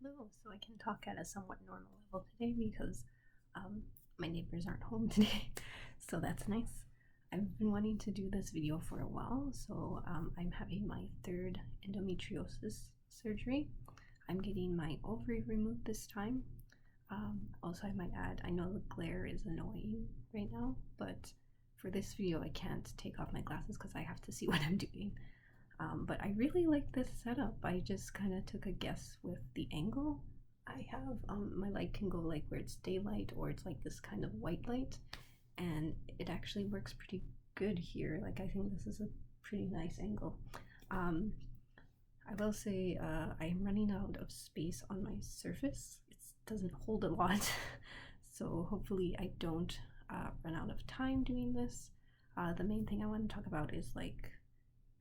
Hello, so I can talk at a somewhat normal level today because my neighbors aren't home today, so that's nice. I've been wanting to do this video for a while, so I'm having my third endometriosis surgery. I'm getting my ovary removed this time. Also, I might add, I know the glare is annoying right now, but for this video I can't take off my glasses because I have to see what I'm doing. But I really like this setup. I just kind of took a guess with the angle. I have my light can go like where it's daylight or it's like this kind of white light, and it actually works pretty good here. Like I think this is a pretty nice angle. I will say I'm running out of space on my surface. It doesn't hold a lot, so hopefully I don't run out of time doing this. The main thing I want to talk about is like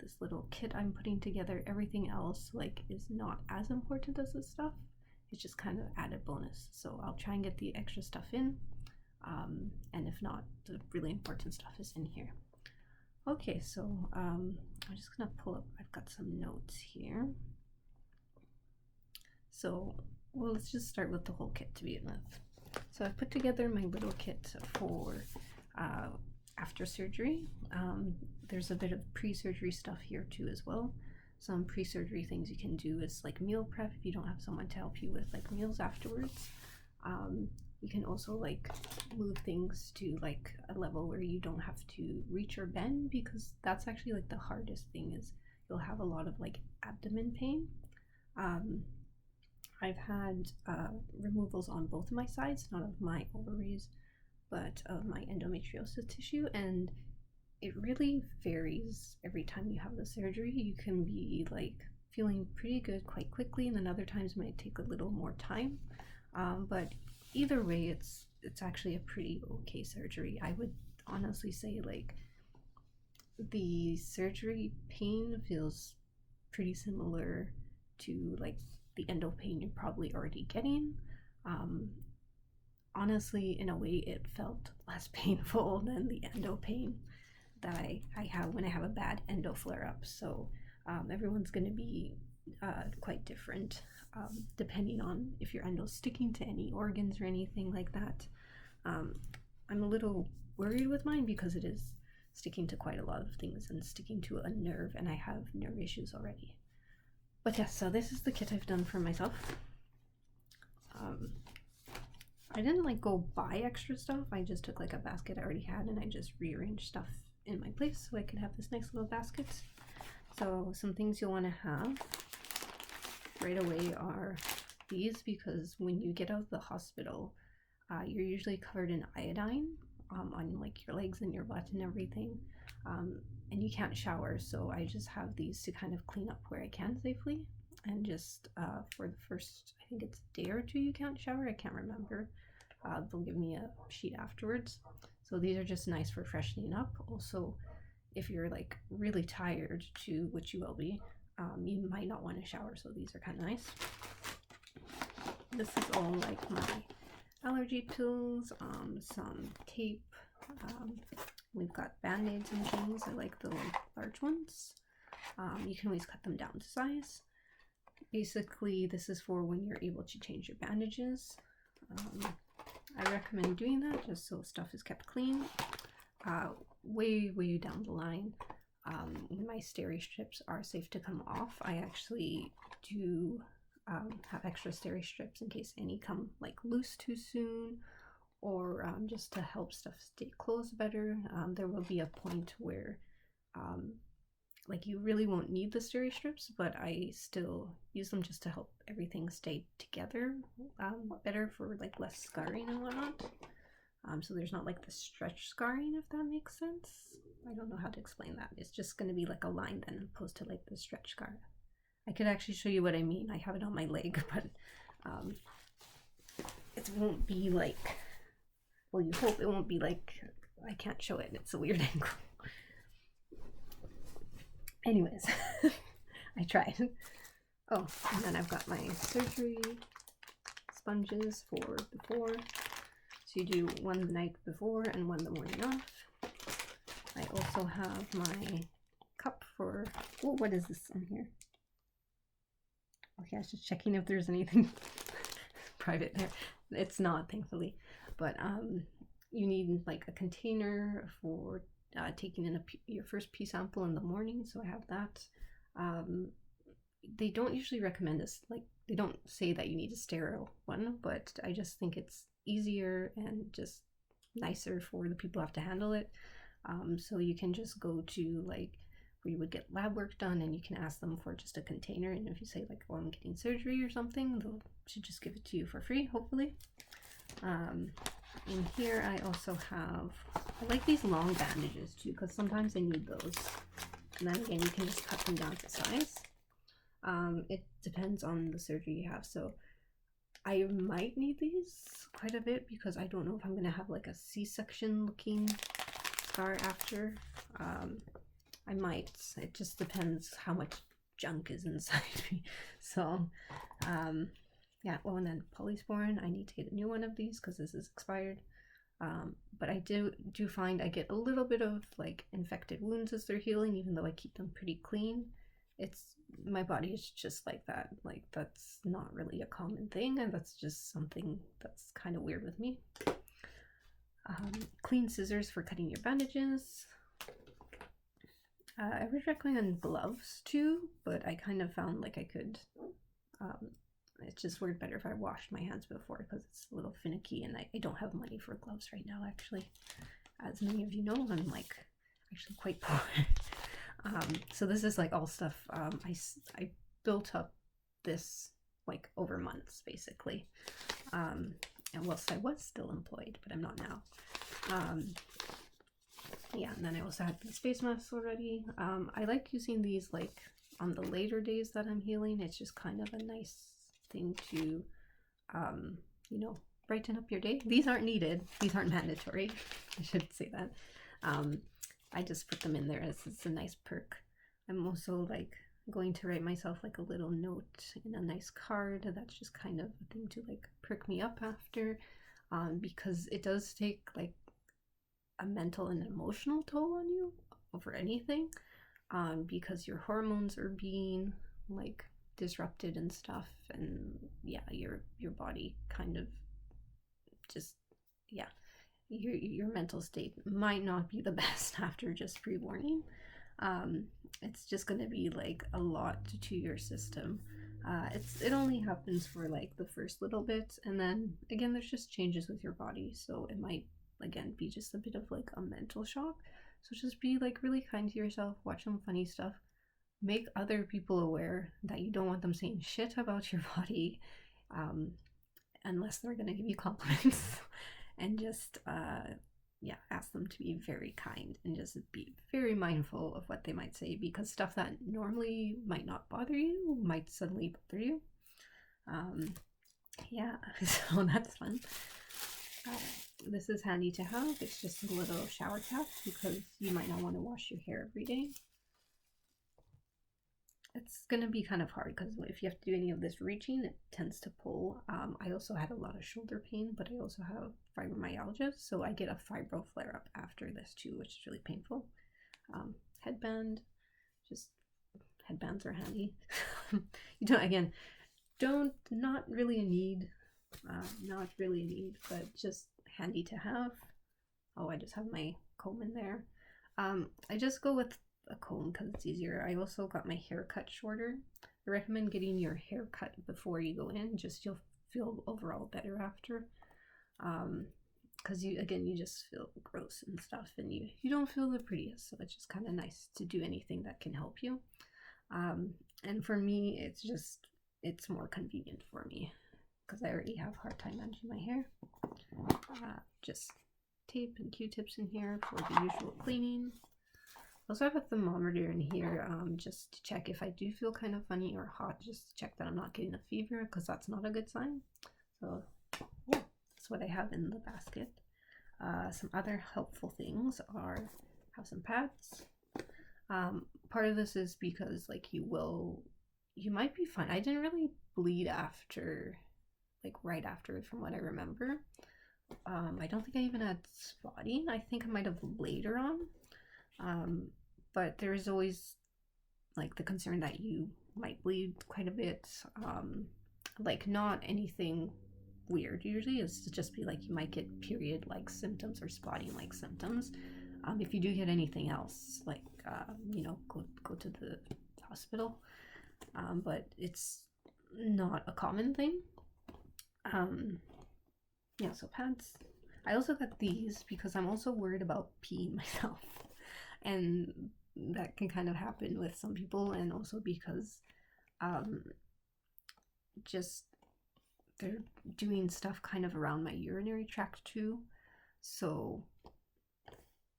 this little kit I'm putting together. Everything else like is not as important as this stuff. It's just kind of added bonus. So I'll try and get the extra stuff in, and if not, the really important stuff is in here. Okay, so I'm just gonna pull up, I've got some notes here. So, well, let's just start with the whole kit to begin with. So I've put together my little kit for after surgery. There's a bit of pre-surgery stuff here too as well. Some pre-surgery things you can do is like meal prep if you don't have someone to help you with like meals afterwards. You can also like move things to like a level where you don't have to reach or bend, because that's actually like the hardest thing, is you'll have a lot of like abdomen pain. I've had removals on both of my sides, not of my ovaries, but of my endometriosis tissue, and it really varies every time you have the surgery. You can be like feeling pretty good quite quickly, and then other times might take a little more time. But either way, it's actually a pretty okay surgery. I would honestly say like the surgery pain feels pretty similar to like the endo pain you're probably already getting. Honestly, in a way, it felt less painful than the endo pain that I have when I have a bad endo flare-up. So everyone's going to be quite different, depending on if your endo's sticking to any organs or anything like that. I'm a little worried with mine because it is sticking to quite a lot of things and sticking to a nerve, and I have nerve issues already. But yes, so this is the kit I've done for myself. I didn't like go buy extra stuff. I just took like a basket I already had and I just rearranged stuff in my place so I could have this nice little basket. So some things you'll want to have right away are these, because when you get out of the hospital, you're usually covered in iodine on like your legs and your butt and everything, and you can't shower, so I just have these to kind of clean up where I can safely. And just for the first, I think it's a day or two you can't shower, I can't remember. They'll give me a sheet afterwards. So these are just nice for freshening up. Also, if you're like really tired too, which you will be, you might not want to shower, so these are kind of nice. This is all like my allergy pills, some tape. We've got band-aids and things. I like the large ones. You can always cut them down to size. Basically, this is for when you're able to change your bandages. I recommend doing that just so stuff is kept clean. Way down the line, when my steri strips are safe to come off, I actually do have extra steri strips in case any come like loose too soon, or just to help stuff stay closed better. There will be a point where like you really won't need the steri strips, but I still use them just to help everything stay together better, for like less scarring and whatnot. So there's not like the stretch scarring, if that makes sense. I don't know how to explain that. It's just going to be like a line then, opposed to like the stretch scar. I could actually show you what I mean. I have it on my leg, but it won't be like, well, you hope it won't be like, I can't show it. It's a weird angle. Anyways, I tried. Oh, and then I've got my surgery sponges for before. So you do one the night before and one the morning off. I also have my cup for, oh, what is this on here? Okay, I was just checking if there's anything private there. It's not, thankfully. But you need like a container for taking in your first pee sample in the morning. So I have that. They don't usually recommend this. Like, they don't say that you need a sterile one, but I just think it's easier and just nicer for the people who have to handle it. So you can just go to like where you would get lab work done, and you can ask them for just a container, and if you say like, oh, I'm getting surgery or something, they should just give it to you for free, hopefully. In here I also have, I like these long bandages too, because sometimes I need those, and then again you can just cut them down to size. It depends on the surgery you have, so I might need these quite a bit because I don't know if I'm gonna have like a C-section looking scar after. I might. It just depends how much junk is inside me. So, yeah. Well, and then polysporin, I need to get a new one of these because this is expired. But I do find I get a little bit of like infected wounds as they're healing, even though I keep them pretty clean. My body is just like that. Like, that's not really a common thing, and that's just something that's kind of weird with me. Clean scissors for cutting your bandages. I would recommend gloves too, but I kind of found like I could, it's just worked better if I washed my hands before because it's a little finicky, and I don't have money for gloves right now, actually. As many of you know, I'm like actually quite poor. So this is like all stuff I built up this like over months basically, and whilst I was still employed, but I'm not now. Yeah, and then I also had these face masks already. I like using these like on the later days that I'm healing. It's just kind of a nice thing to, you know, brighten up your day. These aren't needed. These aren't mandatory. I should say that. I just put them in there as it's a nice perk. I'm also like going to write myself like a little note in a nice card. That's just kind of a thing to like perk me up after, because it does take like a mental and emotional toll on you over anything, because your hormones are being like disrupted and stuff, and yeah, your body kind of just, yeah, your mental state might not be the best after just pre-warning. It's just going to be like a lot to your system. It only happens for like the first little bit, and then again there's just changes with your body, so it might again be just a bit of like a mental shock. So just be like really kind to yourself, watch some funny stuff, make other people aware that you don't want them saying shit about your body, unless they're gonna give you compliments, and just yeah, ask them to be very kind and just be very mindful of what they might say, because stuff that normally might not bother you might suddenly bother you. Yeah, so that's fun. This is handy to have. It's just a little shower cap because you might not want to wash your hair every day. It's going to be kind of hard because if you have to do any of this reaching, it tends to pull. I also had a lot of shoulder pain, but I also have fibromyalgia, so I get a fibro flare-up after this too, which is really painful. Headband, just headbands are handy. Not really a need, but just handy to have. Oh, I just have my comb in there. I just go with a comb because it's easier. I also got my hair cut shorter. I recommend getting your hair cut before you go in, just you'll feel overall better after. Because you just feel gross and stuff, and you don't feel the prettiest, so it's just kind of nice to do anything that can help you. And for me, it's more convenient for me because I already have a hard time managing my hair. Just tape and Q-tips in here for the usual cleaning. I also have a thermometer in here, just to check if I do feel kind of funny or hot, just to check that I'm not getting a fever, because that's not a good sign. So yeah, that's what I have in the basket. Some other helpful things are, have some pads. Part of this is because like you might be fine. I didn't really bleed after, like right after, from what I remember. I don't think I even had spotting. I think I might have later on. But there's always like the concern that you might bleed quite a bit. Like not anything weird. Usually it's just be like you might get period like symptoms or spotting like symptoms. If you do get anything else, like you know, go to the hospital. But it's not a common thing. Yeah, so pads. I also got these because I'm also worried about peeing myself, and that can kind of happen with some people, and also because just they're doing stuff kind of around my urinary tract too, so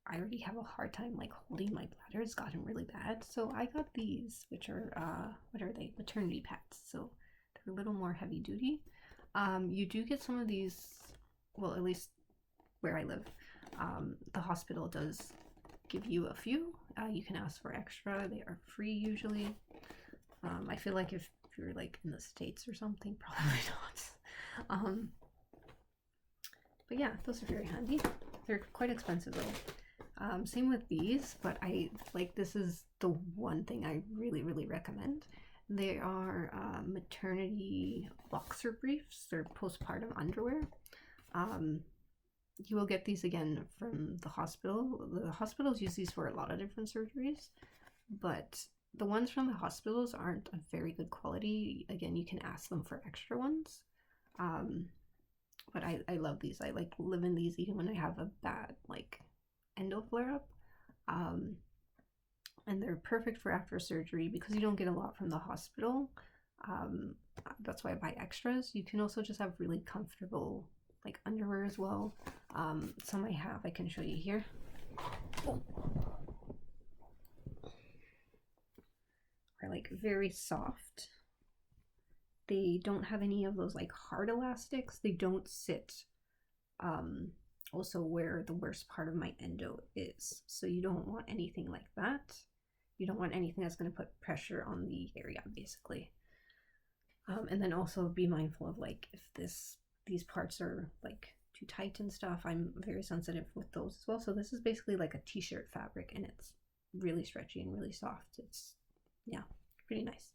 I already have a hard time like holding my bladder. It's gotten really bad, so I got these, which are what are they, maternity pads, so they're a little more heavy duty. You do get some of these, well, at least where I live, the hospital does give you a few. You can ask for extra. They are free usually. I feel like if you're like in the States or something, probably not. But yeah, those are very handy. They're quite expensive though. Same with these, but I like, this is the one thing I really recommend. They are maternity boxer briefs. They're postpartum underwear. You will get these again from the hospital. The hospitals use these for a lot of different surgeries, but the ones from the hospitals aren't of very good quality. Again, you can ask them for extra ones. But I love these. I like live in these even when I have a bad like endo flare up. And they're perfect for after surgery because you don't get a lot from the hospital. That's why I buy extras. You can also just have really comfortable like underwear as well. Some I have, I can show you here. Oh. Are like very soft. They don't have any of those like hard elastics. They don't sit also where the worst part of my endo is. So you don't want anything like that. You don't want anything that's going to put pressure on the area, basically. And then also be mindful of like if these parts are like too tight and stuff. I'm very sensitive with those as well. So this is basically like a t-shirt fabric, and it's really stretchy and really soft. It's, yeah, pretty nice.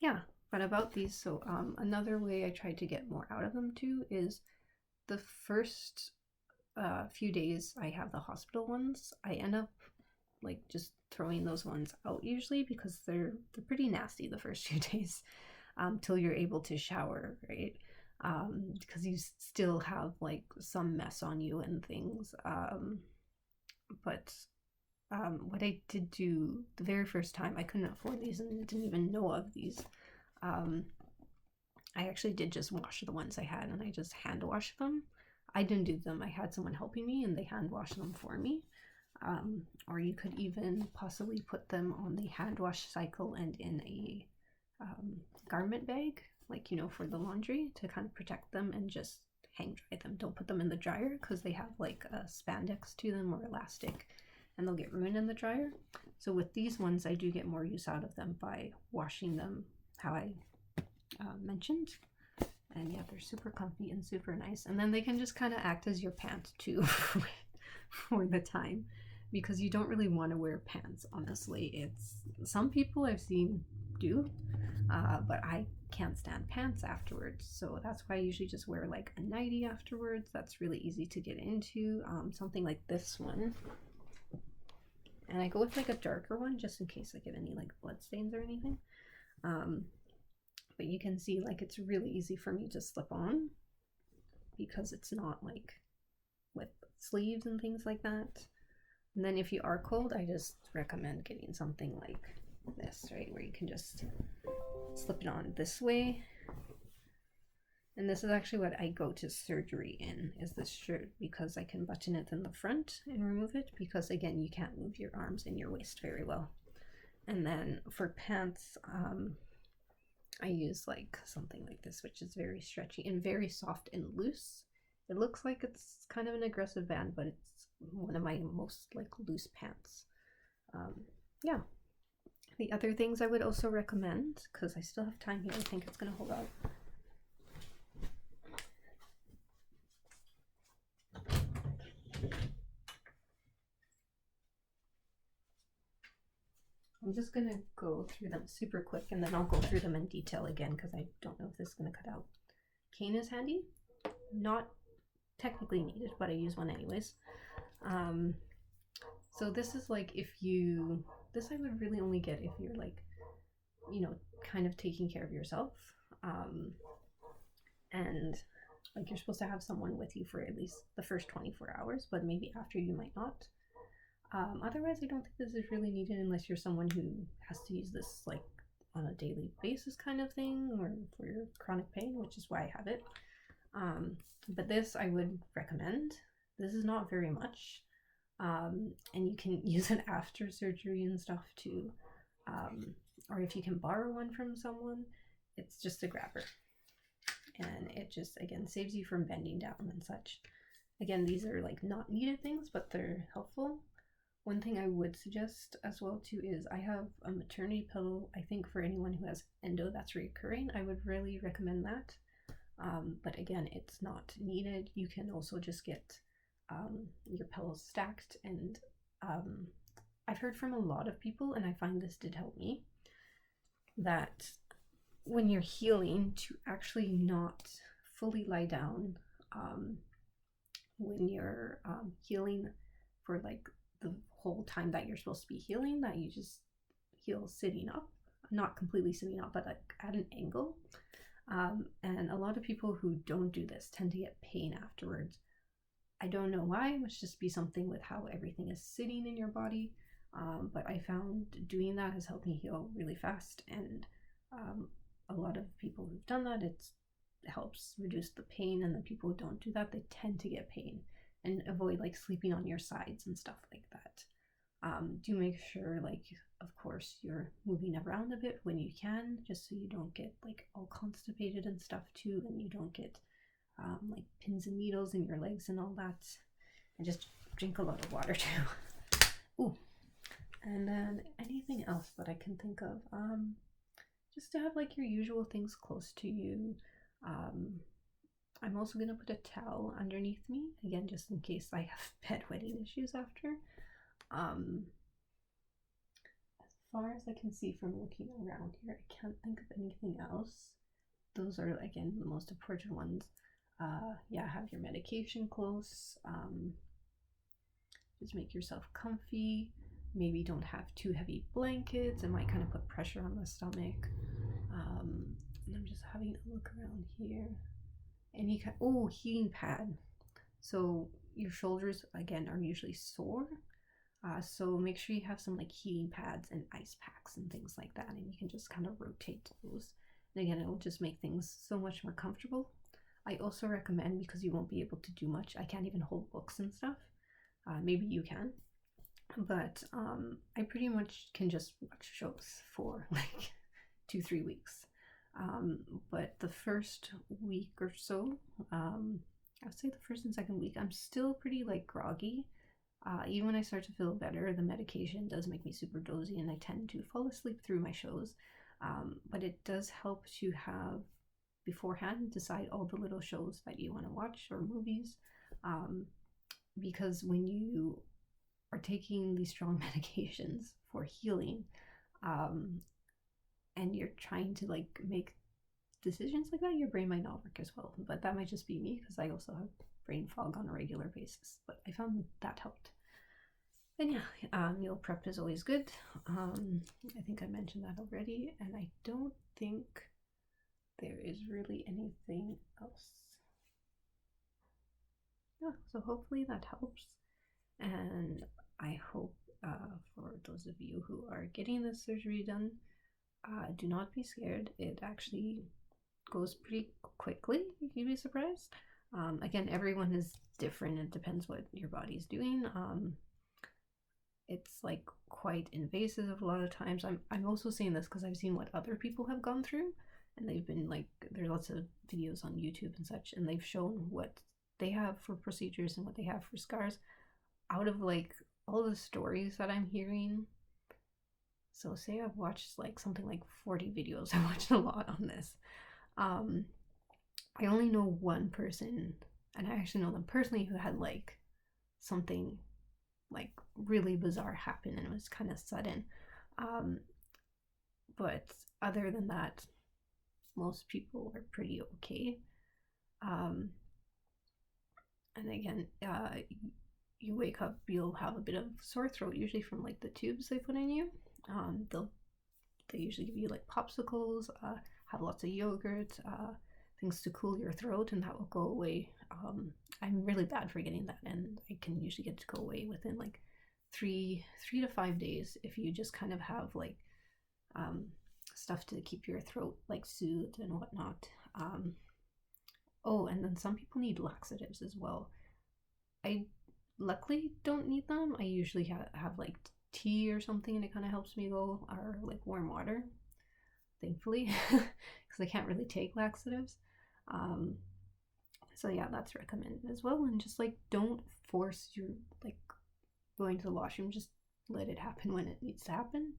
Yeah, but about these, so another way I tried to get more out of them too is the first few days I have the hospital ones, I end up like just throwing those ones out usually because they're pretty nasty the first few days till you're able to shower, right? Because you still have like some mess on you and things. But what I did do the very first time, I couldn't afford these and didn't even know of these. I actually did just wash the ones I had, and I just hand washed them. I didn't do them. I had someone helping me and they hand washed them for me. Or you could even possibly put them on the hand wash cycle and in a garment bag, like, you know, for the laundry to kind of protect them, and just hang dry them. Don't put them in the dryer because they have like a spandex to them or elastic, and they'll get ruined in the dryer. So with these ones, I do get more use out of them by washing them how I mentioned. And yeah, they're super comfy and super nice. And then they can just kind of act as your pants too for the time, because you don't really want to wear pants, honestly. It's, some people I've seen do, but I can't stand pants afterwards. So that's why I usually just wear like a nightie afterwards. That's really easy to get into. Something like this one. And I go with like a darker one just in case I get any like blood stains or anything. But you can see like it's really easy for me to slip on because it's not like with sleeves and things like that. And then if you are cold, I just recommend getting something like this, right, where you can just slip it on this way. And this is actually what I go to surgery in, is this shirt, because I can button it in the front and remove it, because again, you can't move your arms and your waist very well. And then for pants, I use like something like this, which is very stretchy and very soft and loose. It looks like it's kind of an aggressive band, but it's one of my most like loose pants. Yeah. The other things I would also recommend, because I still have time here, I think it's gonna hold out. I'm just going to go through them super quick, and then I'll go through them in detail again because I don't know if this is going to cut out. Cane is handy. Not technically needed, but I use one anyways. So this is like this I would really only get if you're like, kind of taking care of yourself. And like you're supposed to have someone with you for at least the first 24 hours, but maybe after you might not. Otherwise, I don't think this is really needed unless you're someone who has to use this like on a daily basis kind of thing, or for your chronic pain, which is why I have it. But this I would recommend. This is not very much. And you can use it after surgery and stuff too. Or if you can borrow one from someone, it's just a grabber. And it just, again, saves you from bending down and such. Again, these are like not needed things, but they're helpful. One thing I would suggest as well too is I have a maternity pillow. I think for anyone who has endo that's recurring, I would really recommend that. But again, it's not needed. You can also just get your pillows stacked, and I've heard from a lot of people, and I find this did help me, that when you're healing, to actually not fully lie down when you're healing for like the whole time that you're supposed to be healing, that you just heal sitting up, not completely sitting up, but like at an angle. And a lot of people who don't do this tend to get pain afterwards. I don't know why. It must just be something with how everything is sitting in your body. But I found doing that has helped me heal really fast. And a lot of people who've done that, it helps reduce the pain. And the people who don't do that, they tend to get pain. And avoid like sleeping on your sides and stuff like that. Do make sure, like, of course, you're moving around a bit when you can, just so you don't get like all constipated and stuff too, and you don't get like pins and needles in your legs and all that. And just drink a lot of water too. Ooh, and then anything else that I can think of, just to have like your usual things close to you. I'm also gonna put a towel underneath me again, just in case I have bedwetting issues after. As far as I can see from looking around here, I can't think of anything else. Those are, again, the most important ones. Yeah, have your medication close. Just make yourself comfy. Maybe don't have too heavy blankets. It might kind of put pressure on the stomach. And I'm just having a look around here. Any kind, heating pad. So your shoulders, again, are usually sore. So make sure you have some like heating pads and ice packs and things like that, and you can just kind of rotate those. And again, it will just make things so much more comfortable. I also recommend, because you won't be able to do much, I can't even hold books and stuff. Maybe you can, but I pretty much can just watch shows for like 2-3 weeks. But the first week or so, I would say the first and second week, I'm still pretty like groggy. Even when I start to feel better, the medication does make me super dozy, and I tend to fall asleep through my shows. But it does help to have beforehand decide all the little shows that you want to watch or movies, because when you are taking these strong medications for healing, and you're trying to like make decisions like that, your brain might not work as well. But that might just be me, because I also have brain fog on a regular basis. But I found that helped. And yeah, meal prep is always good. I think I mentioned that already, and I don't think there is really anything else. Yeah, so hopefully that helps. And I hope for those of you who are getting this surgery done, do not be scared. It actually goes pretty quickly. You'd be surprised. Again, everyone is different. It depends what your body's doing. It's like quite invasive a lot of times. I'm also saying this because I've seen what other people have gone through, and they've been like, there's lots of videos on YouTube and such, and they've shown what they have for procedures and what they have for scars out of like all the stories that I'm hearing. So say I've watched like something like 40 videos. I watched a lot on this. I only know one person, and I actually know them personally, who had like something like really bizarre happen, and it was kind of sudden. But other than that, most people are pretty okay. And again, you wake up, you'll have a bit of sore throat, usually from like the tubes they put in you. They usually give you like popsicles, have lots of yogurt, things to cool your throat, and that will go away. I'm really bad for getting that, and I can usually get it to go away within like three to 5 days if you just kind of have like stuff to keep your throat like soothed and whatnot. Oh, and then some people need laxatives as well. I luckily don't need them. I usually have like tea or something, and it kind of helps me go, or like warm water, thankfully, because I can't really take laxatives. So yeah, that's recommended as well. And just like don't force your like going to the washroom. Just let it happen when it needs to happen.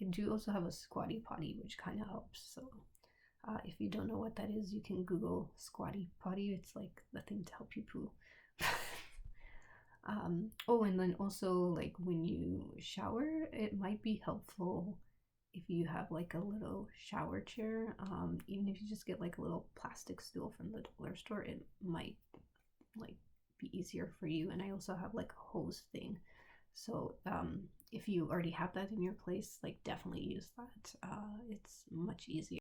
I do also have a squatty potty, which kind of helps. So if you don't know what that is, you can Google squatty potty. It's like the thing to help you poo. Oh, and then also like when you shower, it might be helpful if you have like a little shower chair. Even if you just get like a little plastic stool from the dollar store, it might like be easier for you. And I also have like a hose thing. So if you already have that in your place, like definitely use that. It's much easier.